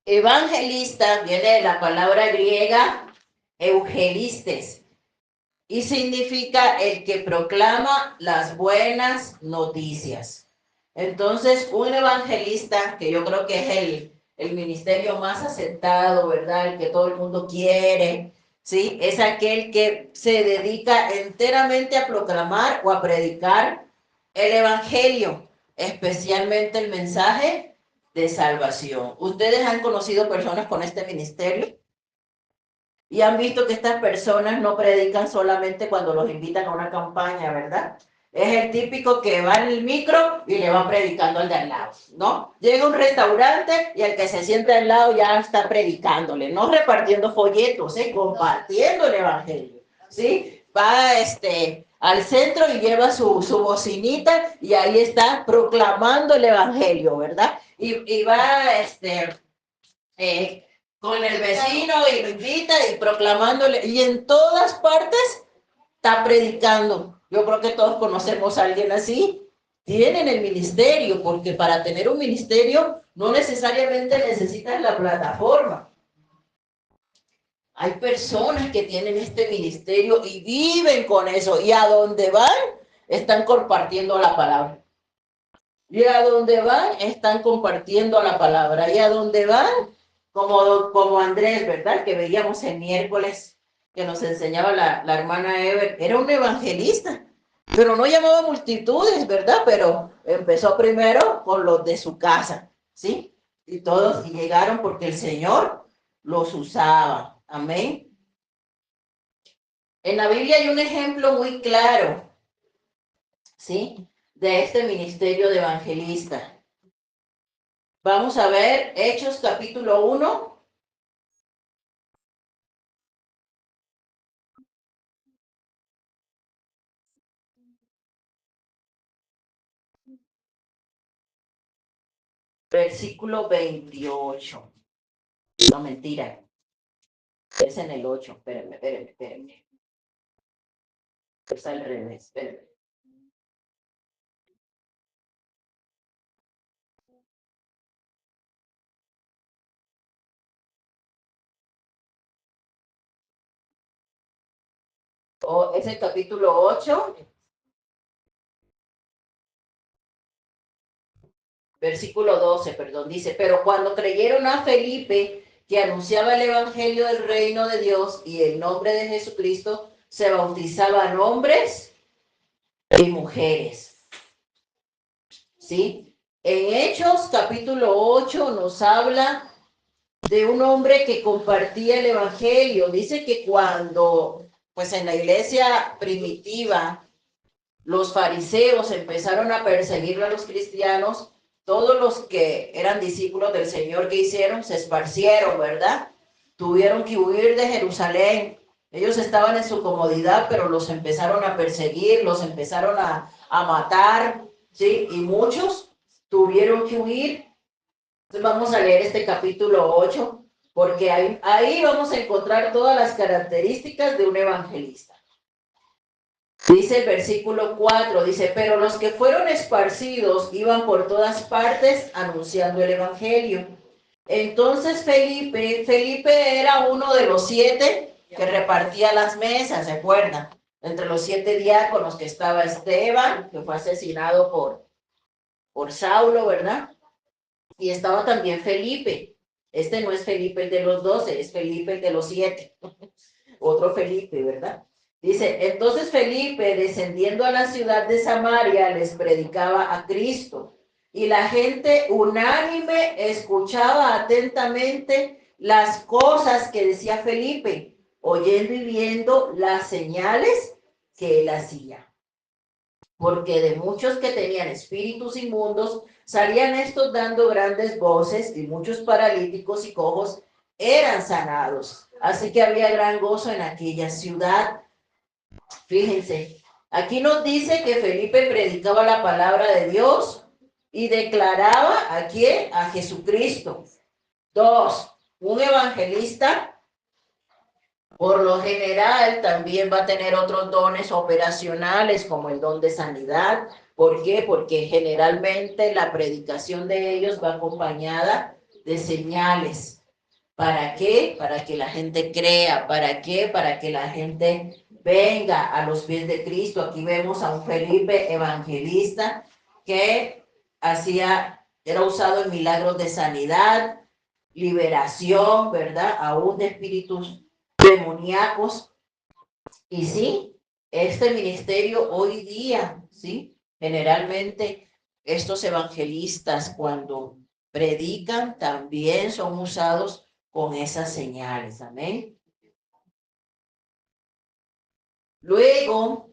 Evangelista viene de la palabra griega eugelistes y significa el que proclama las buenas noticias. Entonces, un evangelista, que yo creo que es el ministerio más aceptado, ¿verdad? El que todo el mundo quiere, ¿sí? Es aquel que se dedica enteramente a proclamar o a predicar el evangelio, especialmente el mensaje de salvación. ¿Ustedes han conocido personas con este ministerio? Y han visto que estas personas no predican solamente cuando los invitan a una campaña, ¿verdad? Es el típico que va en el micro y le va predicando al de al lado, ¿no? Llega a un restaurante y el que se sienta al lado ya está predicándole, no repartiendo folletos, compartiendo el evangelio, ¿sí? Va al centro y lleva su bocinita y ahí está proclamando el evangelio, ¿verdad? Y va, con el vecino y lo invita y proclamándole, y en todas partes está predicando. Yo creo que todos conocemos a alguien así. Tienen el ministerio, porque para tener un ministerio no necesariamente necesitas la plataforma. Hay personas que tienen este ministerio y viven con eso, y a donde van están compartiendo la palabra. Y a donde van están compartiendo la palabra. Y a donde van, como Andrés, ¿verdad? Que veíamos el miércoles, que nos enseñaba la hermana Ever, era un evangelista, pero no llamaba multitudes, ¿verdad? Pero empezó primero con los de su casa, ¿sí? Y todos llegaron porque el Señor los usaba. Amén. En la Biblia hay un ejemplo muy claro, ¿sí? De este ministerio de evangelista. Vamos a ver Hechos capítulo 1. Versículo 28. No, mentira. Es en el 8. Espérenme. Es al revés, espérenme. Es el capítulo 8. Versículo 12, perdón. Dice, pero cuando creyeron a Felipe, que anunciaba el evangelio del reino de Dios y el nombre de Jesucristo, se bautizaban hombres y mujeres. ¿Sí? En Hechos capítulo 8 nos habla de un hombre que compartía el evangelio. Dice que cuando, pues en la iglesia primitiva, los fariseos empezaron a perseguir a los cristianos, todos los que eran discípulos del Señor, que hicieron, se esparcieron, ¿verdad? Tuvieron que huir de Jerusalén. Ellos estaban en su comodidad, pero los empezaron a perseguir, los empezaron a matar, ¿sí? Y muchos tuvieron que huir. Entonces vamos a leer este capítulo 8, porque ahí vamos a encontrar todas las características de un evangelista. Dice el versículo 4, dice, pero los que fueron esparcidos iban por todas partes anunciando el evangelio. Entonces Felipe era uno de los 7 que repartía las mesas, ¿se acuerdan? Entre los 7 diáconos que estaba Esteban, que fue asesinado por Saulo, ¿verdad? Y estaba también Felipe. Este no es Felipe el de los 12, es Felipe el de los 7. Otro Felipe, ¿verdad? Dice, entonces Felipe, descendiendo a la ciudad de Samaria, les predicaba a Cristo. Y la gente unánime escuchaba atentamente las cosas que decía Felipe, oyendo y viendo las señales que él hacía. Porque de muchos que tenían espíritus inmundos, salían estos dando grandes voces, y muchos paralíticos y cojos eran sanados. Así que había gran gozo en aquella ciudad. Fíjense, aquí nos dice que Felipe predicaba la palabra de Dios y declaraba ¿a quién? A Jesucristo. 2, un evangelista por lo general también va a tener otros dones operacionales como el don de sanidad. ¿Por qué? Porque generalmente la predicación de ellos va acompañada de señales. ¿Para qué? Para que la gente crea. ¿Para qué? Para que la gente venga a los pies de Cristo. Aquí vemos a un Felipe evangelista que era usado en milagros de sanidad, liberación, ¿verdad? Aún de espíritus demoníacos. Y sí, este ministerio hoy día, ¿sí? Generalmente estos evangelistas cuando predican también son usados con esas señales. Amén. Luego,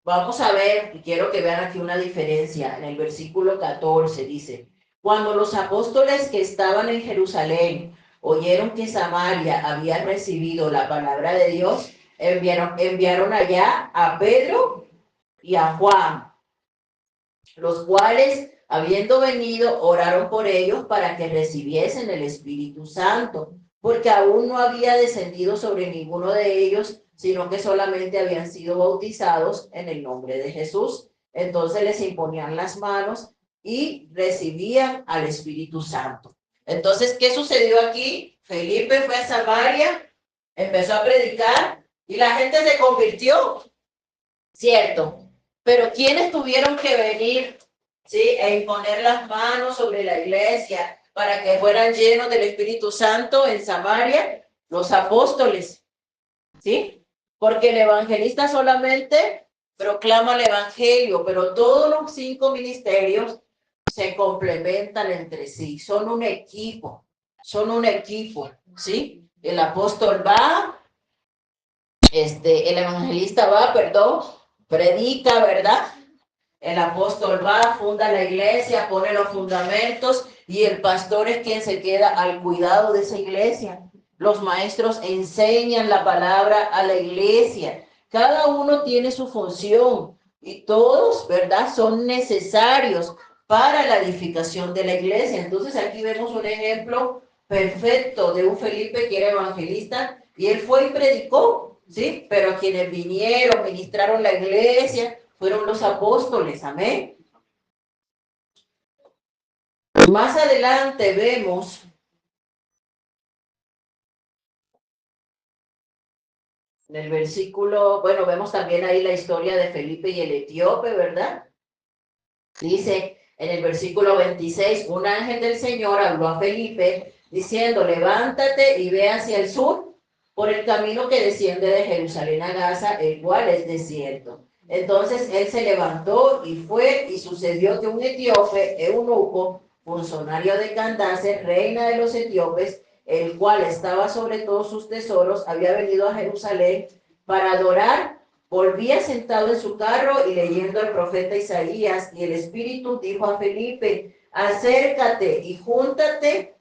vamos a ver, y quiero que vean aquí una diferencia. En el versículo 14 dice, cuando los apóstoles que estaban en Jerusalén oyeron que Samaria había recibido la palabra de Dios, enviaron allá a Pedro y a Juan, los cuales, habiendo venido, oraron por ellos para que recibiesen el Espíritu Santo, porque aún no había descendido sobre ninguno de ellos, sino que solamente habían sido bautizados en el nombre de Jesús. Entonces les imponían las manos y recibían al Espíritu Santo. Entonces, ¿qué sucedió aquí? Felipe fue a Samaria, empezó a predicar y la gente se convirtió, ¿cierto? Pero ¿quiénes tuvieron que venir, sí, e imponer las manos sobre la iglesia para que fueran llenos del Espíritu Santo en Samaria? Los apóstoles, ¿sí? Porque el evangelista solamente proclama el evangelio, pero todos los 5 ministerios se complementan entre sí, son un equipo, ¿sí? El apóstol va, el evangelista va, perdón, predica, ¿verdad? El apóstol va, funda la iglesia, pone los fundamentos y el pastor es quien se queda al cuidado de esa iglesia. Los maestros enseñan la palabra a la iglesia. Cada uno tiene su función y todos, ¿verdad? Son necesarios para la edificación de la iglesia. Entonces aquí vemos un ejemplo perfecto de un Felipe que era evangelista y él fue y predicó, ¿sí? Pero quienes vinieron, ministraron la iglesia, fueron los apóstoles, amén. Más adelante vemos en el versículo, bueno, vemos también ahí la historia de Felipe y el etíope, ¿verdad? Dice en el versículo 26, un ángel del Señor habló a Felipe diciendo, levántate y ve hacia el sur por el camino que desciende de Jerusalén a Gaza, el cual es desierto. Entonces él se levantó y fue, y sucedió que un etíope, eunuco, funcionario de Candace, reina de los etíopes, el cual estaba sobre todos sus tesoros, había venido a Jerusalén para adorar. Volvía sentado en su carro y leyendo al profeta Isaías, y el Espíritu dijo a Felipe, acércate y júntate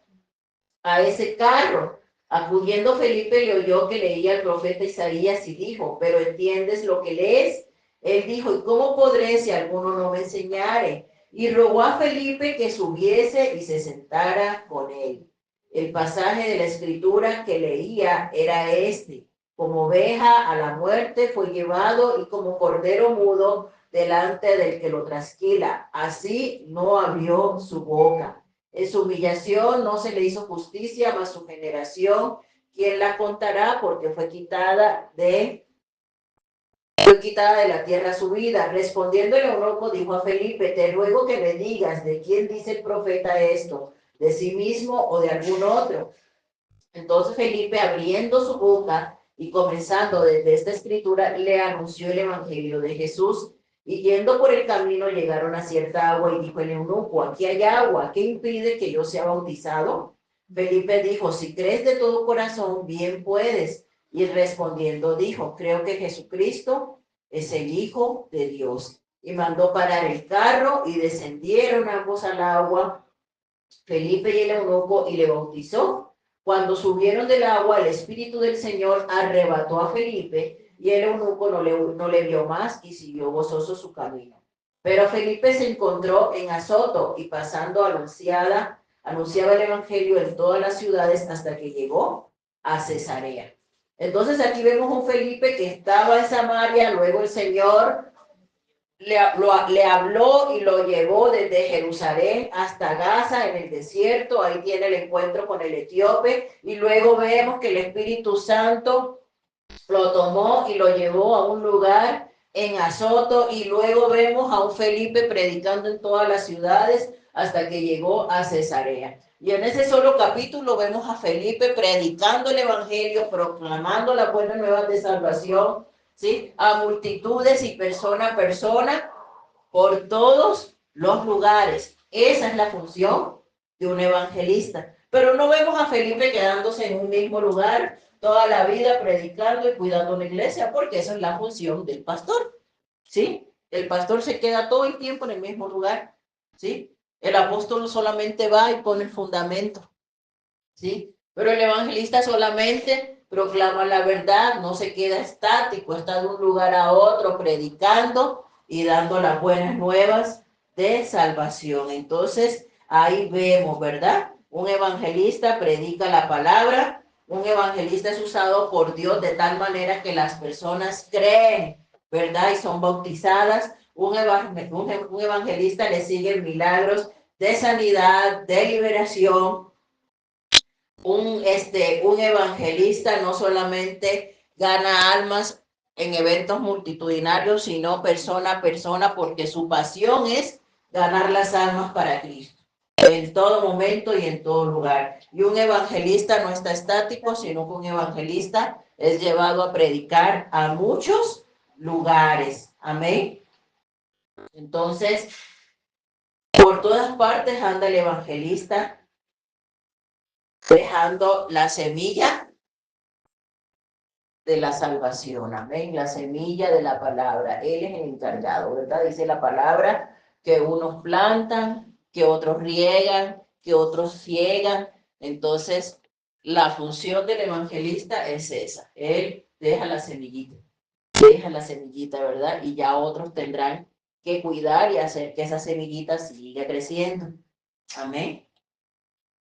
a ese carro. Acudiendo Felipe le oyó que leía al profeta Isaías y dijo, ¿pero entiendes lo que lees? Él dijo, ¿y cómo podré si alguno no me enseñare? Y rogó a Felipe que subiese y se sentara con él. El pasaje de la escritura que leía era este. Como oveja a la muerte fue llevado y como cordero mudo delante del que lo trasquila. Así no abrió su boca. En su humillación no se le hizo justicia, mas su generación, ¿quién la contará? Porque fue quitada de la tierra su vida. Respondiendo el eunuco, dijo a Felipe, te ruego que me digas de quién dice el profeta esto, de sí mismo o de algún otro. Entonces Felipe, abriendo su boca y comenzando desde esta escritura, le anunció el evangelio de Jesús. Y yendo por el camino llegaron a cierta agua y dijo el eunuco, aquí hay agua, ¿qué impide que yo sea bautizado? Felipe dijo, si crees de todo corazón, bien puedes. Y respondiendo dijo, creo que Jesucristo es el Hijo de Dios. Y mandó parar el carro y descendieron ambos al agua, Felipe y el eunuco, y le bautizó. Cuando subieron del agua, el Espíritu del Señor arrebató a Felipe y el eunuco no le vio más y siguió gozoso su camino. Pero Felipe se encontró en Azoto y pasando anunciaba el Evangelio en todas las ciudades hasta que llegó a Cesarea. Entonces aquí vemos un Felipe que estaba en Samaria, luego el Señor le habló y lo llevó desde Jerusalén hasta Gaza en el desierto. Ahí tiene el encuentro con el etíope y luego vemos que el Espíritu Santo lo tomó y lo llevó a un lugar en Azoto y luego vemos a un Felipe predicando en todas las ciudades hasta que llegó a Cesarea. Y en ese solo capítulo vemos a Felipe predicando el evangelio, proclamando las buenas nuevas de salvación, ¿sí? A multitudes y persona a persona por todos los lugares. Esa es la función de un evangelista. Pero no vemos a Felipe quedándose en un mismo lugar toda la vida predicando y cuidando la iglesia, porque esa es la función del pastor, ¿sí? El pastor se queda todo el tiempo en el mismo lugar, ¿sí? El apóstol solamente va y pone el fundamento, ¿sí? Pero el evangelista solamente proclama la verdad, no se queda estático, está de un lugar a otro predicando y dando las buenas nuevas de salvación. Entonces, ahí vemos, ¿verdad? Un evangelista predica la palabra, un evangelista es usado por Dios de tal manera que las personas creen, ¿verdad? Y son bautizadas. Un evangelista le sigue milagros de sanidad, de liberación. Un evangelista no solamente gana almas en eventos multitudinarios, sino persona a persona, porque su pasión es ganar las almas para Cristo, en todo momento y en todo lugar. Y un evangelista no está estático, sino que un evangelista es llevado a predicar a muchos lugares. Amén. Entonces, por todas partes anda el evangelista dejando la semilla de la salvación, amén, la semilla de la palabra. Él es el encargado, ¿verdad? Dice la palabra que unos plantan, que otros riegan, que otros ciegan. Entonces, la función del evangelista es esa. Él deja la semillita, ¿verdad? Y ya otros tendrán que cuidar y hacer que esa semillita siga creciendo. Amén.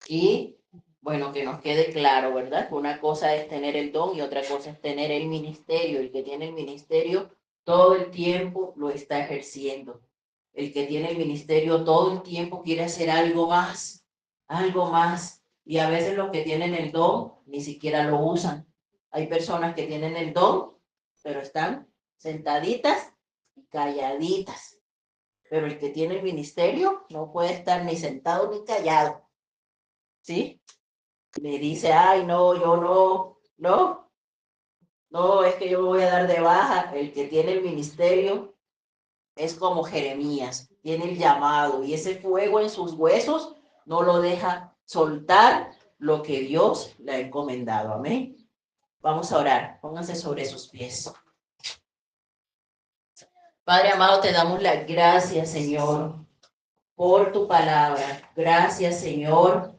Y bueno, que nos quede claro, ¿verdad? Una cosa es tener el don y otra cosa es tener el ministerio. El que tiene el ministerio todo el tiempo lo está ejerciendo. El que tiene el ministerio todo el tiempo quiere hacer algo más, algo más. Y a veces los que tienen el don ni siquiera lo usan. Hay personas que tienen el don, pero están sentaditas y calladitas. Pero el que tiene el ministerio no puede estar ni sentado ni callado. ¿Sí? Le dice, ay, no, yo no, es que yo me voy a dar de baja. El que tiene el ministerio es como Jeremías, tiene el llamado y ese fuego en sus huesos no lo deja soltar lo que Dios le ha encomendado. Amén. Vamos a orar, pónganse sobre sus pies. Padre amado, te damos las gracias, Señor, por tu palabra. Gracias, Señor.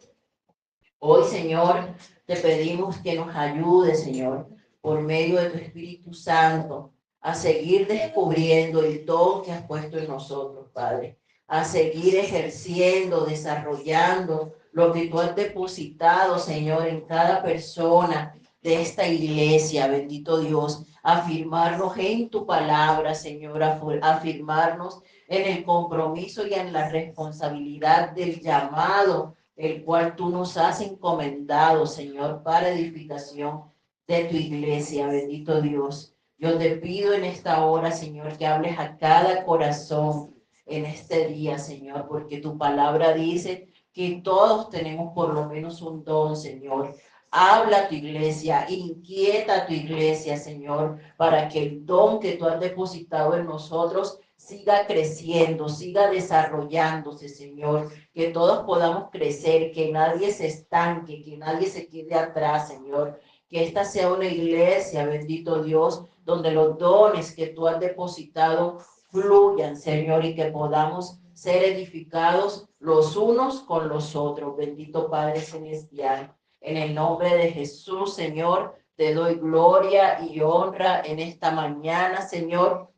Hoy, Señor, te pedimos que nos ayudes, Señor, por medio de tu Espíritu Santo, a seguir descubriendo el don que has puesto en nosotros, Padre, a seguir ejerciendo, desarrollando lo que tú has depositado, Señor, en cada persona de esta iglesia, bendito Dios, afirmarnos en tu palabra, Señor, afirmarnos en el compromiso y en la responsabilidad del llamado, el cual tú nos has encomendado, Señor, para edificación de tu iglesia, bendito Dios. Yo te pido en esta hora, Señor, que hables a cada corazón en este día, Señor, porque tu palabra dice que todos tenemos por lo menos un don, Señor. Habla a tu iglesia, inquieta a tu iglesia, Señor, para que el don que tú has depositado en nosotros siga creciendo, siga desarrollándose, Señor, que todos podamos crecer, que nadie se estanque, que nadie se quede atrás, Señor, que esta sea una iglesia, bendito Dios, donde los dones que tú has depositado fluyan, Señor, y que podamos ser edificados los unos con los otros, bendito Padre Celestial. En el nombre de Jesús, Señor, te doy gloria y honra en esta mañana, Señor.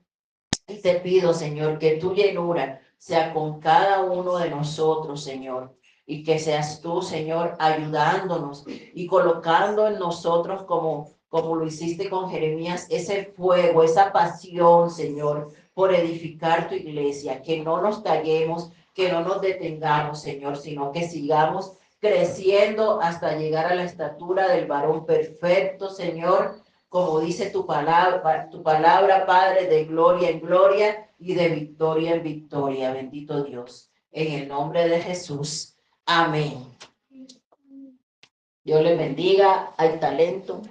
Y te pido, Señor, que tu llenura sea con cada uno de nosotros, Señor. Y que seas tú, Señor, ayudándonos y colocando en nosotros como lo hiciste con Jeremías, ese fuego, esa pasión, Señor, por edificar tu iglesia. Que no nos callemos, que no nos detengamos, Señor, sino que sigamos creciendo hasta llegar a la estatura del varón perfecto, Señor, como dice tu palabra, Padre, de gloria en gloria y de victoria en victoria. Bendito Dios. En el nombre de Jesús. Amén. Dios les bendiga. Hay talento.